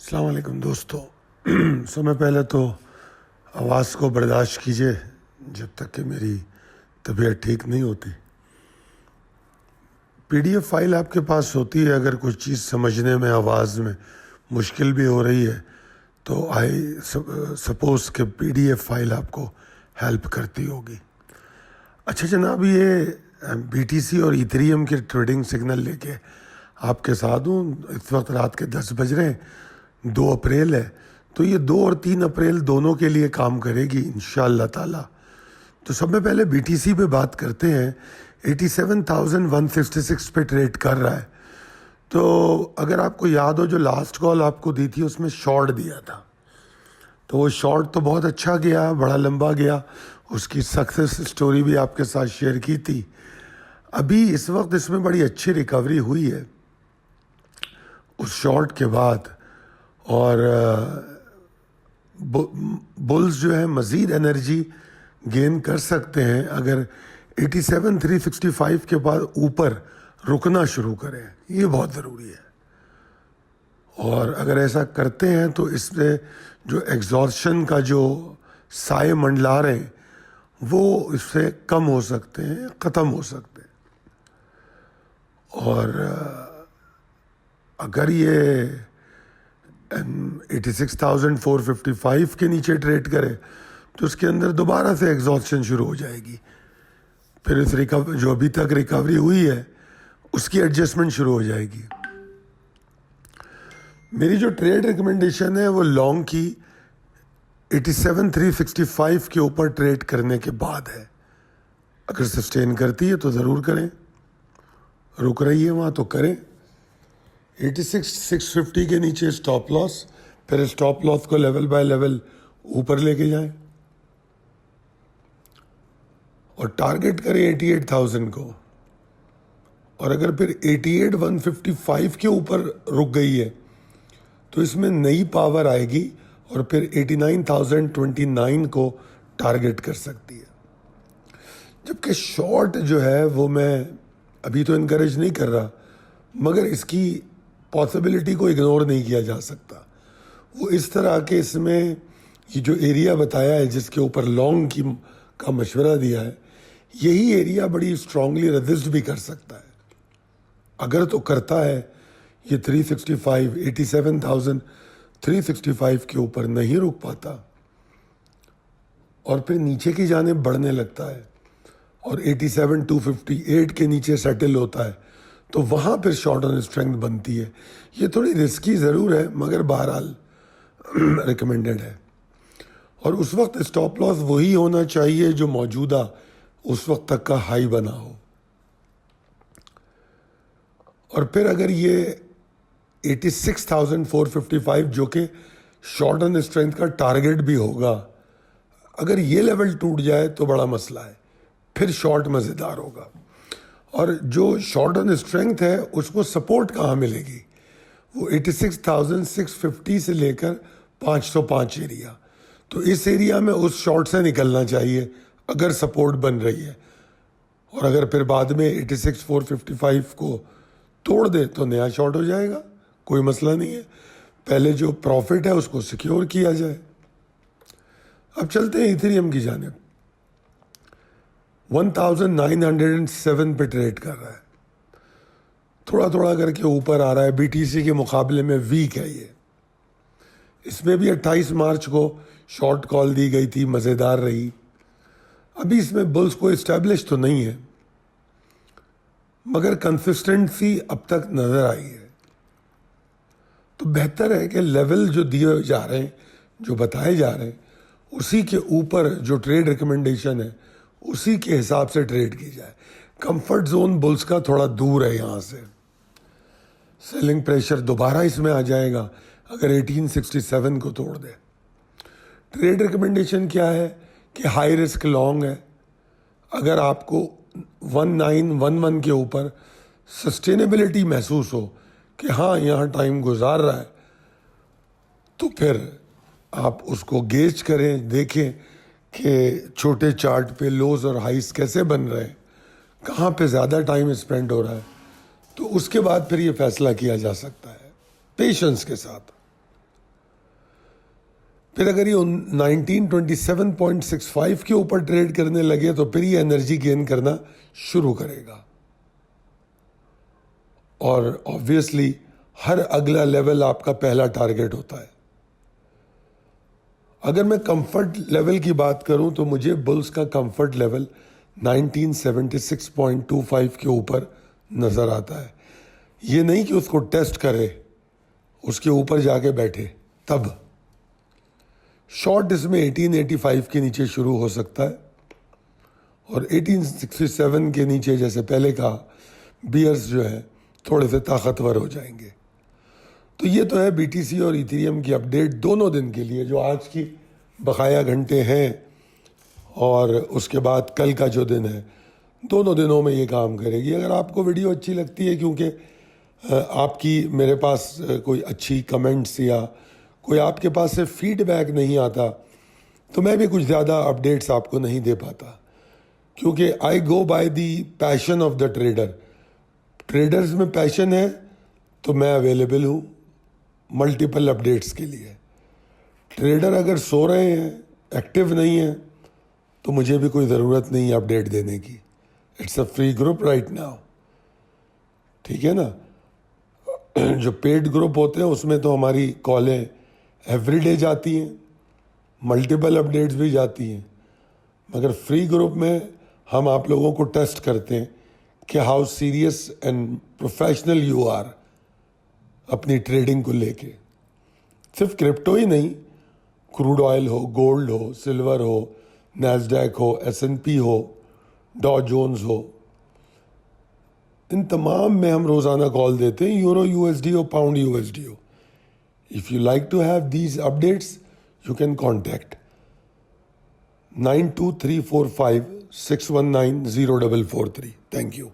السلام علیکم دوستو. سب میں پہلے تو آواز کو برداشت کیجیے جب تک کہ میری طبیعت ٹھیک نہیں ہوتی. پی ڈی ایف فائل آپ کے پاس ہوتی ہے. اگر کچھ چیز سمجھنے میں آواز میں مشکل بھی ہو رہی ہے تو آئی سپوز کہ پی ڈی ایف فائل آپ کو ہیلپ کرتی ہوگی. اچھا جناب، یہ بی ٹی سی اور ایتھریم کے ٹریڈنگ سگنل لے کے آپ کے ساتھ ہوں. اس وقت رات کے 10 بج رہے ہیں. 2 اپریل ہے، تو یہ 2 اور 3 اپریل دونوں کے لیے کام کرے گی انشاءاللہ تعالی. تو سب میں پہلے بی ٹی سی پہ بات کرتے ہیں. 87,166 پہ ٹریڈ کر رہا ہے. تو اگر آپ کو یاد ہو، جو لاسٹ کال آپ کو دی تھی اس میں شارٹ دیا تھا، تو وہ شارٹ تو بہت اچھا گیا، بڑا لمبا گیا. اس کی سکسیس سٹوری بھی آپ کے ساتھ شیئر کی تھی. ابھی اس وقت اس میں بڑی اچھی ریکوری ہوئی ہے اس شارٹ کے بعد، اور بلز جو ہے مزید انرجی گین کر سکتے ہیں اگر 87,365 کے بعد اوپر رکنا شروع کریں. یہ بہت ضروری ہے، اور اگر ایسا کرتے ہیں تو اس میں جو ایگزاسشن کا جو سائے منڈلا رہے ہیں وہ اس سے کم ہو سکتے ہیں، ختم ہو سکتے ہیں. اور اگر یہ 86,455 کے نیچے ٹریڈ کرے تو اس کے اندر دوبارہ سے ایگزاسشن شروع ہو جائے گی. پھر اس جو ابھی تک ریکوری ہوئی ہے اس کی ایڈجسٹمنٹ شروع ہو جائے گی. میری جو ٹریڈ ریکمنڈیشن ہے وہ لانگ کی 87,365 کے اوپر ٹریڈ کرنے کے بعد ہے. اگر سسٹین کرتی ہے تو ضرور کریں، رک رہی ہے وہاں تو کریں. 86,650 کے نیچے سٹاپ لاس، پھر سٹاپ لاس کو لیول بائی لیول اوپر لے کے جائیں اور ٹارگٹ کریں 88,000 کو. اور اگر پھر 88,155 کے اوپر رک گئی ہے تو اس میں نئی پاور آئے گی اور پھر 89,029 کو ٹارگٹ کر سکتی ہے. جبکہ شارٹ جو ہے وہ میں ابھی تو انکریج نہیں کر رہا، مگر اس کی پاسبلٹی کو اگنور نہیں کیا جا سکتا. وہ اس طرح کہ اس میں یہ جو ایریا بتایا ہے جس کے اوپر لانگ کا مشورہ دیا ہے، یہی ایریا بڑی اسٹرانگلی ریزسٹ بھی کر سکتا ہے. اگر تو کرتا ہے یہ 87,365 کے اوپر نہیں رک پاتا اور پھر نیچے کی جانب بڑھنے لگتا ہے اور 87,258 کے نیچے سیٹل ہوتا ہے تو وہاں پھر شارٹ آن اسٹرینتھ بنتی ہے. یہ تھوڑی رسکی ضرور ہے مگر بہرحال ریکمینڈڈ ہے. اور اس وقت اسٹاپ لاس وہی ہونا چاہیے جو موجودہ اس وقت تک کا ہائی بنا ہو. اور پھر اگر یہ 86,455 جو کہ شارٹ آن اسٹرینتھ کا ٹارگٹ بھی ہوگا، اگر یہ لیول ٹوٹ جائے تو بڑا مسئلہ ہے، پھر شارٹ مزیدار ہوگا. اور جو شارٹ آن اسٹرینتھ ہے اس کو سپورٹ کہاں ملے گی؟ وہ 86,650 سے لے کر 505 ایریا. تو اس ایریا میں اس شارٹ سے نکلنا چاہیے اگر سپورٹ بن رہی ہے. اور اگر پھر بعد میں 86,455 کو توڑ دے تو نیا شارٹ ہو جائے گا، کوئی مسئلہ نہیں ہے. پہلے جو پروفٹ ہے اس کو سیکیور کیا جائے. اب چلتے ہیں ایتھریم کی جانب. 1907 پہ ٹریڈ کر رہا ہے، تھوڑا تھوڑا کر کے اوپر آ رہا ہے. بی ٹی سی کے مقابلے میں ویک ہے یہ. اس میں بھی 28 مارچ کو شارٹ کال دی گئی تھی، مزیدار رہی. ابھی اس میں بلز کو اسٹیبلش تو نہیں ہے مگر کنسسٹنسی اب تک نظر آئی ہے. تو بہتر ہے کہ لیول جو دیے جا رہے ہیں، جو بتائے جا رہے ہیں، اسی کے اوپر جو ٹریڈ ریکمنڈیشن ہے اسی کے حساب سے ٹریڈ کی جائے. کمفرٹ زون بلز کا تھوڑا دور ہے یہاں سے. سیلنگ پریشر دوبارہ اس میں آ جائے گا اگر 1867 کو توڑ دے. ٹریڈ ریکمنڈیشن کیا ہے کہ ہائی رسک لانگ ہے. اگر آپ کو 1911 کے اوپر سسٹینیبلٹی محسوس ہو کہ ہاں یہاں ٹائم گزار رہا ہے تو پھر آپ اس کو گیج کریں، دیکھیں کہ چھوٹے چارٹ پہ لوز اور ہائیز کیسے بن رہے ہیں، کہاں پہ زیادہ ٹائم اسپینڈ ہو رہا ہے. تو اس کے بعد پھر یہ فیصلہ کیا جا سکتا ہے پیشنس کے ساتھ. پھر اگر یہ 1927.65 کے اوپر ٹریڈ کرنے لگے تو پھر یہ انرجی گین کرنا شروع کرے گا. اور آبویسلی ہر اگلا لیول آپ کا پہلا ٹارگٹ ہوتا ہے. اگر میں کمفرٹ لیول کی بات کروں تو مجھے بلز کا کمفرٹ لیول 1976.25 کے اوپر نظر آتا ہے. یہ نہیں کہ اس کو ٹیسٹ کرے، اس کے اوپر جا کے بیٹھے تب. شارٹ اس میں 1885 کے نیچے شروع ہو سکتا ہے اور 1867 کے نیچے جیسے پہلے کہا بیئرز جو ہے تھوڑے سے طاقتور ہو جائیں گے. تو یہ تو ہے بی ٹی سی اور ایتھیریم کی اپڈیٹ دونوں دن کے لیے جو آج کی بقایا گھنٹے ہیں اور اس کے بعد کل کا جو دن ہے، دونوں دنوں میں یہ کام کرے گی. اگر آپ کو ویڈیو اچھی لگتی ہے کیونکہ آپ کی میرے پاس کوئی اچھی کمنٹس یا کوئی آپ کے پاس سے فیڈ بیک نہیں آتا تو میں بھی کچھ زیادہ اپڈیٹس آپ کو نہیں دے پاتا، کیونکہ I go by the passion of the trader. Traders میں پیشن ہے تو میں اویلیبل ہوں ملٹیپل اپڈیٹس کے لیے. ٹریڈر اگر سو رہے ہیں، ایکٹیو نہیں ہیں، تو مجھے بھی کوئی ضرورت نہیں ہے اپڈیٹ دینے کی. It's a free group right now. ٹھیک ہے نا. جو پیڈ گروپ ہوتے ہیں اس میں تو ہماری کالیں ایوری ڈے جاتی ہیں، ملٹیپل اپڈیٹس بھی جاتی ہیں، مگر فری گروپ میں ہم آپ لوگوں کو ٹیسٹ کرتے ہیں کہ how serious and professional you are اپنی ٹریڈنگ کو لے کے. صرف کرپٹو ہی نہیں، کروڈ آئل ہو، گولڈ ہو، سلور ہو، نیسڈیک ہو، S&P ہو، ڈاؤ جونز ہو، ان تمام میں ہم روزانہ کال دیتے ہیں. یورو USD ہو، پاؤنڈ USD ہو. If you like to have these updates, you can contact 92345 619 0443. Thank you.